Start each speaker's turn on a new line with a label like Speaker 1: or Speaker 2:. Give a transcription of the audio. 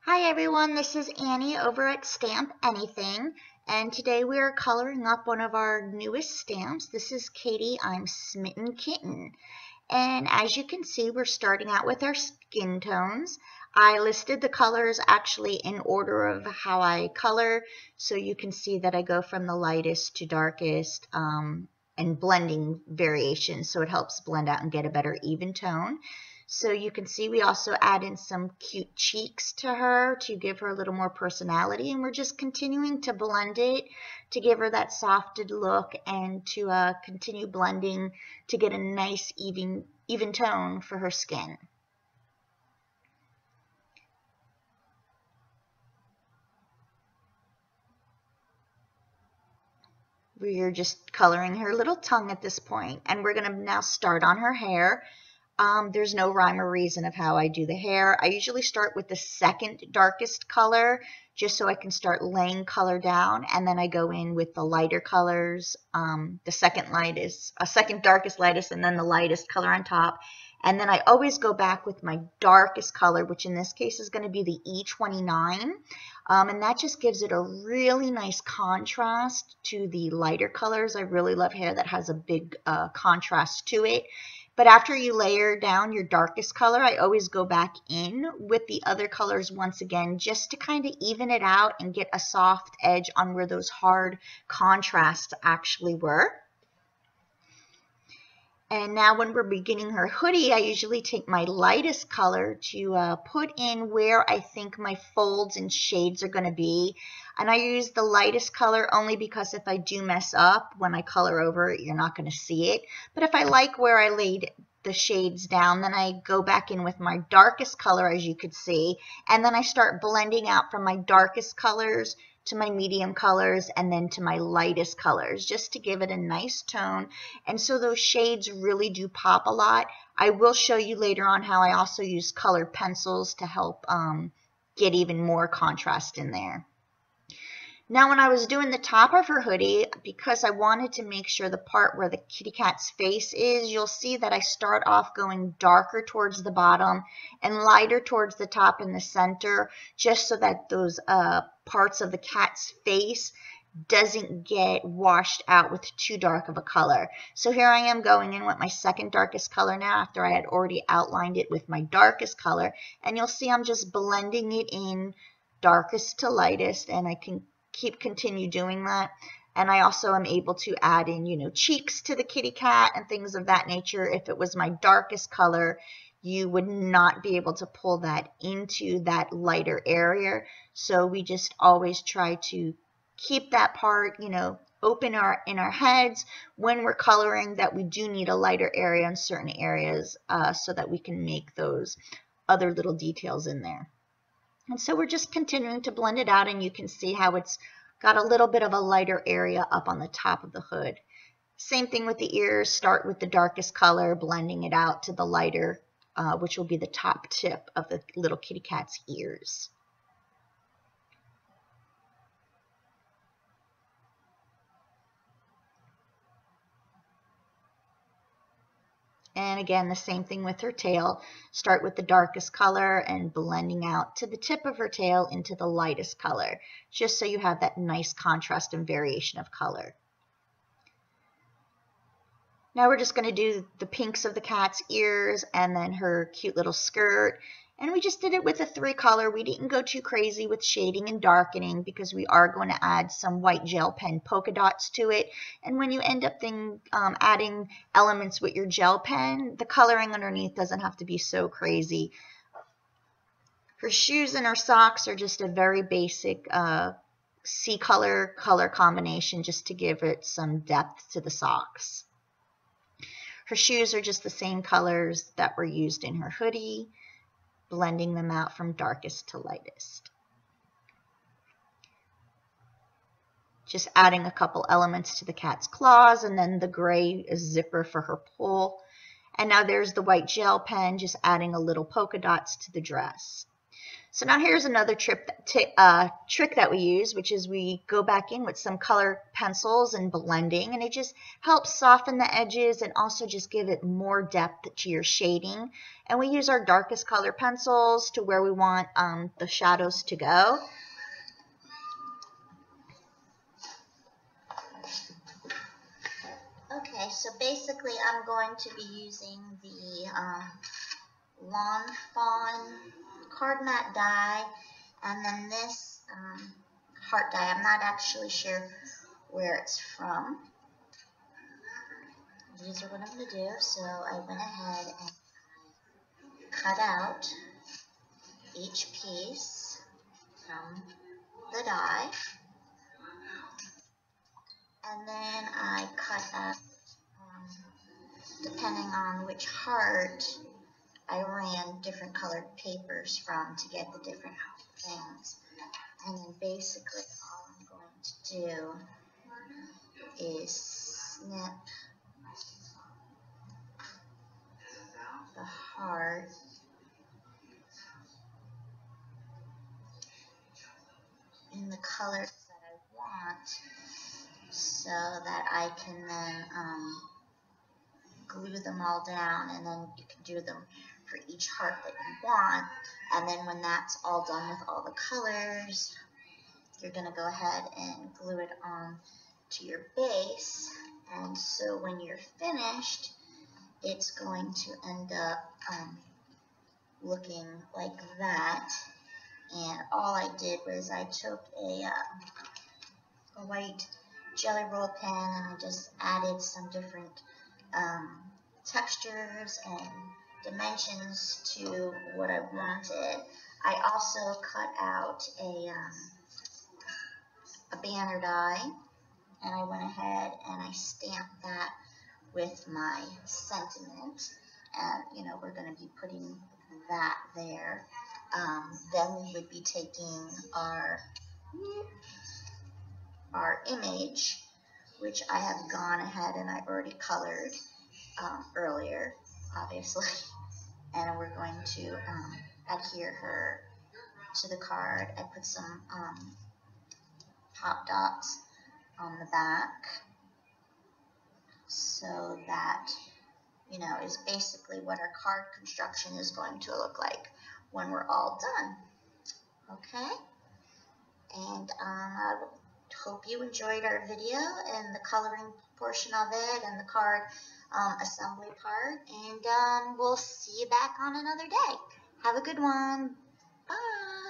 Speaker 1: Hi everyone, this is Annie over at StampAnniething, and today we are coloring up one of our newest stamps. This is Katy Im Smitten Kitten, and as you can see, we're starting out with our skin tones. I listed the colors actually in order of how I color, so you can see that I go from the lightest to darkest and blending variations, so it helps blend out and get a better even tone. So you can see we also add in some cute cheeks to her to give her a little more personality, and we're just continuing to blend it to give her that softed look and to continue blending to get a nice even tone for her skin. We're just coloring her little tongue at this point, and we're going to now start on her hair. There's no rhyme or reason of how I do the hair. I usually start with the second darkest color just so I can start laying color down, and then I go in with the lighter colors, the second darkest lightest, and then the lightest color on top. And then I always go back with my darkest color, which in this case is going to be the E29. And that just gives it a really nice contrast to the lighter colors. I really love hair that has a big contrast to it. But after you layer down your darkest color, I always go back in with the other colors once again, just to kind of even it out and get a soft edge on where those hard contrasts actually were. And now when we're beginning her hoodie, I usually take my lightest color to put in where I think my folds and shades are going to be. And I use the lightest color only because if I do mess up when I color over it, you're not going to see it. But if I like where I laid the shades down, then I go back in with my darkest color, as you could see. And then I start blending out from my darkest colors to my medium colors and then to my lightest colors, just to give it a nice tone. And so those shades really do pop a lot. I will show you later on how I also use colored pencils to help get even more contrast in there. Now when I was doing the top of her hoodie, because I wanted to make sure the part where the kitty cat's face is, you'll see that I start off going darker towards the bottom and lighter towards the top in the center, just so that those parts of the cat's face doesn't get washed out with too dark of a color. So here I am going in with my second darkest color now after I had already outlined it with my darkest color, and you'll see I'm just blending it in darkest to lightest, and I can continue doing that. And I also am able to add in, cheeks to the kitty cat and things of that nature. If it was my darkest color, you would not be able to pull that into that lighter area. So we just always try to keep that part, open in our heads when we're coloring, that we do need a lighter area in certain areas so that we can make those other little details in there. And so we're just continuing to blend it out, and you can see how it's got a little bit of a lighter area up on the top of the hood. Same thing with the ears. Start with the darkest color, blending it out to the lighter, which will be the top tip of the little kitty cat's ears. And again, the same thing with her tail. Start with the darkest color and blending out to the tip of her tail into the lightest color, just so you have that nice contrast and variation of color. Now we're just going to do the pinks of the cat's ears and then her cute little skirt. And we just did it with a 3-color. We didn't go too crazy with shading and darkening because we are going to add some white gel pen polka dots to it. And when you end up adding elements with your gel pen, the coloring underneath doesn't have to be so crazy. Her shoes and her socks are just a very basic C-color color combination, just to give it some depth to the socks. Her shoes are just the same colors that were used in her hoodie, blending them out from darkest to lightest. Just adding a couple elements to the cat's claws, and then the gray zipper for her pull. And now there's the white gel pen, just adding a little polka dots to the dress. So now here's another trick that we use, which is we go back in with some color pencils and blending, and it just helps soften the edges and also just give it more depth to your shading. And we use our darkest color pencils to where we want the shadows to go. Okay, so basically I'm going to be using the Fawn card mat die, and then this heart die. I'm not actually sure where it's from. These are what I'm going to do. So I went ahead and cut out each piece from the die, and then I cut up, depending on which heart, I ran different colored papers from to get the different things. And then basically all I'm going to do is snip the heart in the colors that I want, so that I can then glue them all down, and then you can do them for each heart that you want. And then when that's all done with all the colors, you're going to go ahead and glue it on to your base. And so when you're finished, it's going to end up looking like that. And all I did was I took a white jelly roll pen and I just added some different textures and dimensions to what I wanted. I also cut out a banner die, and I went ahead and I stamped that with my sentiment, and you know, we're going to be putting that there. Then we would be taking our image, which I have gone ahead and I've already colored earlier, obviously, and we're going to adhere her to the card. I put some pop dots on the back, so that, you know, is basically what our card construction is going to look like when we're all done. Okay, and I hope you enjoyed our video and the coloring portion of it and the card assembly part, and we'll see you back on another day. Have a good one. Bye.